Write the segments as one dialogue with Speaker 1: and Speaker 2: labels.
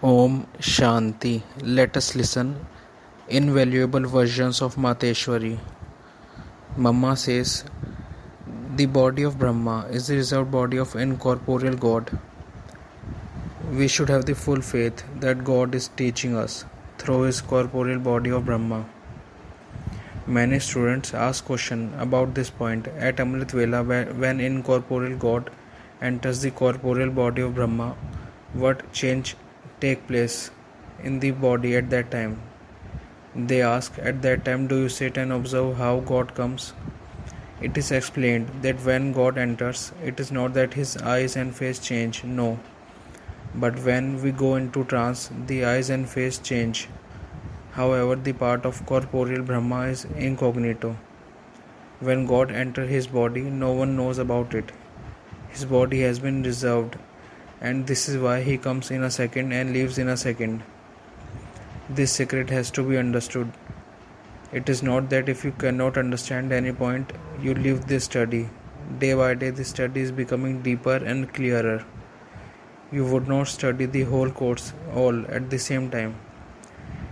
Speaker 1: Om Shanti. Let us listen. Invaluable versions of Mateshwari. Mama says, the body of Brahma is the reserved body of incorporeal God. We should have the full faith that God is teaching us through his corporeal body of Brahma. Many students ask questions about this point at Amrit Vela when incorporeal God enters the corporeal body of Brahma. What change take place in the body at that time? They ask, at that time, do you sit and observe how God comes? It is explained that when God enters, it is not that his eyes and face change, no. But when we go into trance, the eyes and face change. However, the part of corporeal Brahma is incognito. When God enters his body, no one knows about it. His body has been reserved, and this is why he comes in a second and leaves in a second. This secret has to be understood. It is not that if you cannot understand any point, you leave this study. Day by day, the study is becoming deeper and clearer. You would not study the whole course all at the same time.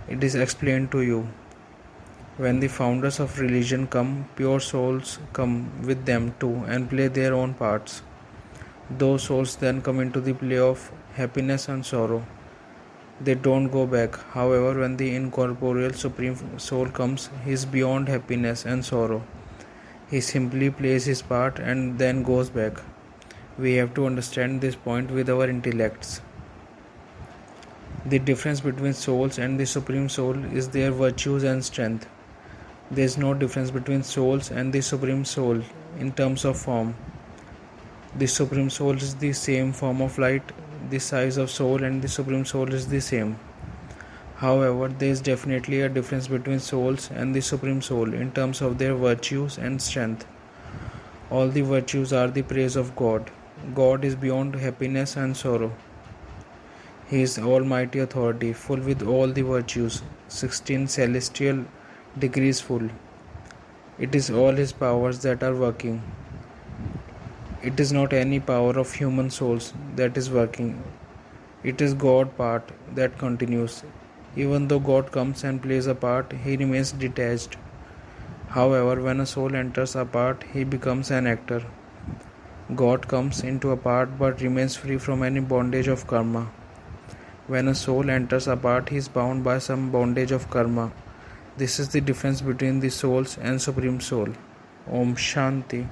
Speaker 1: It is explained to you. When the founders of religion come, pure souls come with them too and play their own parts. Those souls then come into the play of happiness and sorrow. They don't go back. However, when the incorporeal Supreme Soul comes, he is beyond happiness and sorrow. He simply plays his part and then goes back. We have to understand this point with our intellects. The difference between souls and the Supreme Soul is their virtues and strength. There is no difference between souls and the Supreme Soul in terms of form. The Supreme Soul is the same form of light. The size of soul and the Supreme Soul is the same. However, there is definitely a difference between souls and the Supreme Soul in terms of their virtues and strength. All the virtues are the praise of God. God is beyond happiness and sorrow. He is almighty authority, full with all the virtues, 16 celestial degrees full. It is all his powers that are working. It is not any power of human souls that is working. It is God part that continues. Even though God comes and plays a part, he remains detached. However, when a soul enters a part, he becomes an actor. God comes into a part but remains free from any bondage of karma. When a soul enters a part, he is bound by some bondage of karma. This is the difference between the souls and Supreme Soul. Om Shanti.